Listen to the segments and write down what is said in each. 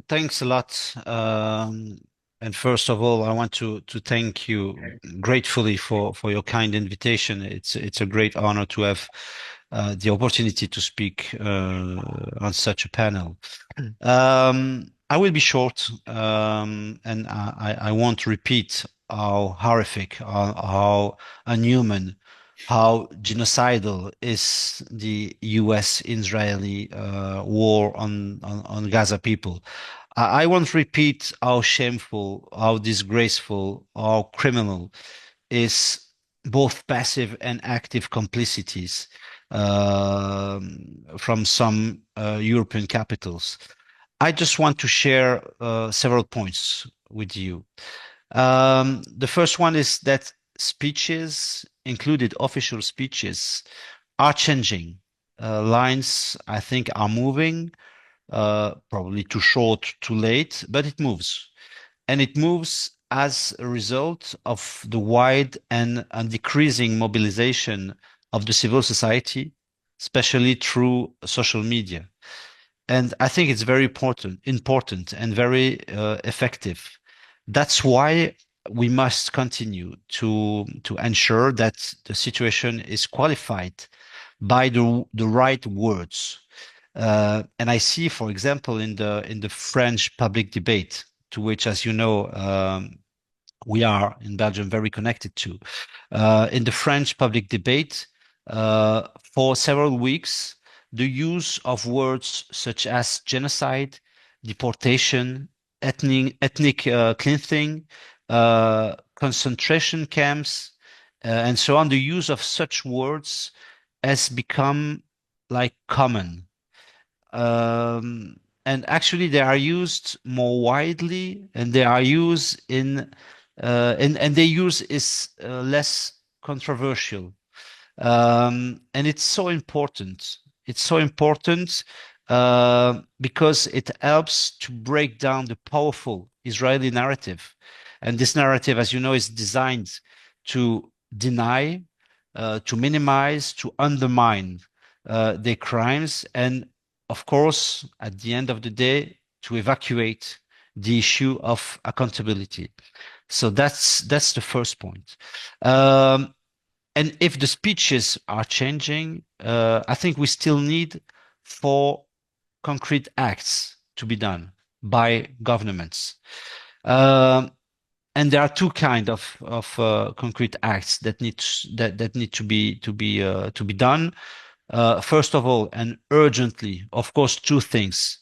thanks a lot. And first of all, I want to thank you gratefully for your kind invitation. It's a great honor to have the opportunity to speak on such a panel. I will be short, and I won't repeat how horrific, how inhuman, how genocidal is the U.S.-Israeli war on Gaza people. I won't repeat how shameful, how disgraceful, how criminal is both passive and active complicities from some European capitals. I just want to share several points with you. The first one is that speeches, included official speeches, are changing. Lines, I think, are moving, probably too short, too late, but it moves. And it moves as a result of the wide and decreasing mobilization of the civil society, especially through social media. And I think it's very important and very effective. That's why we must continue to ensure that the situation is qualified by the right words. And I see, for example, in the French public debate, to which, as you know, we are in Belgium very connected to, in the French public debate, for several weeks, the use of words such as genocide, deportation, ethnic cleansing, concentration camps, and so on, the use of such words has become like common. And actually they are used more widely, and they are used in and their use is less controversial. And it's so important. It's so important because it helps to break down the powerful Israeli narrative. And this narrative, as you know, is designed to deny, to minimize, to undermine their crimes, and of course, at the end of the day, to evacuate the issue of accountability. So that's the first point. And if the speeches are changing, I think we still need for concrete acts to be done by governments. And there are two kind of concrete acts that need to be done. First of all, and urgently, of course, two things.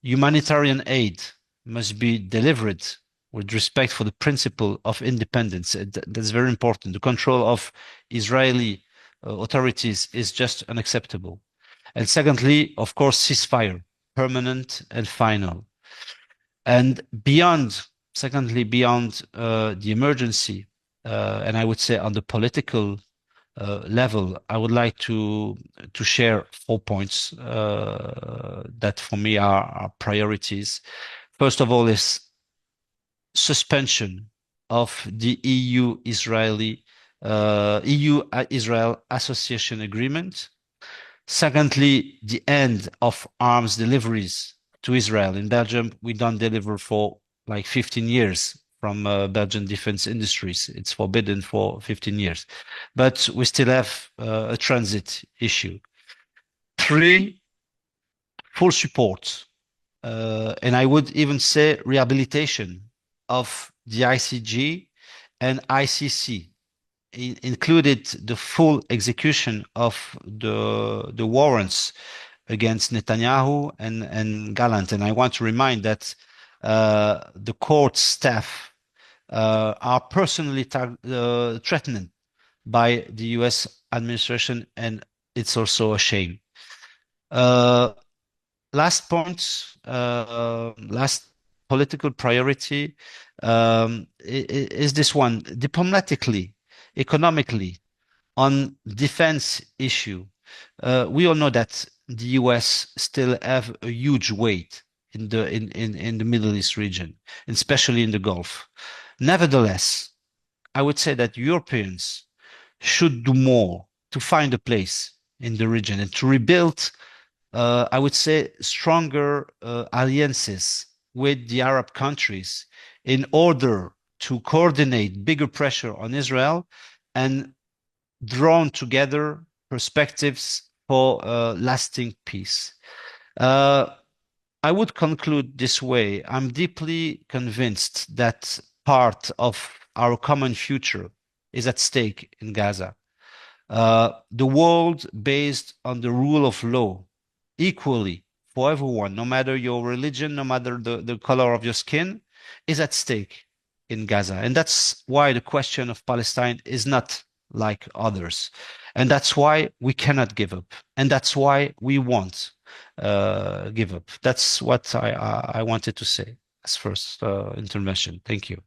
Humanitarian aid must be delivered with respect for the principle of independence. That's very important. The control of Israeli authorities is just unacceptable. And secondly, of course, ceasefire, permanent and final. And secondly, beyond the emergency, and I would say on the political level, I would like to share 4 points that for me are priorities. First of all is suspension of the EU-Israel Association Agreement. Secondly, the end of arms deliveries to Israel. In Belgium, we don't deliver for like 15 years from Belgian defense industries. It's forbidden for 15 years. But we still have a transit issue. 3, full support, and I would even say rehabilitation of the ICG and ICC, included the full execution of the warrants against Netanyahu and Gallant. And I want to remind that the court staff are personally threatened by the US administration, and it's also a shame. Last point, last political priority is this one: diplomatically, economically, on defense issue. We all know that the US still have a huge weight in the Middle East region, especially in the Gulf. Nevertheless, I would say that Europeans should do more to find a place in the region and to rebuild I would say, stronger alliances with the Arab countries in order to coordinate bigger pressure on Israel and drawn together perspectives for lasting peace. Uh, I would conclude this way. I'm deeply convinced that part of our common future is at stake in Gaza. The world based on the rule of law equally for everyone, no matter your religion, no matter the color of your skin, is at stake in Gaza. And that's why the question of Palestine is not like others. And that's why we cannot give up. And that's why we won't give up. That's what I wanted to say as first intervention. Thank you.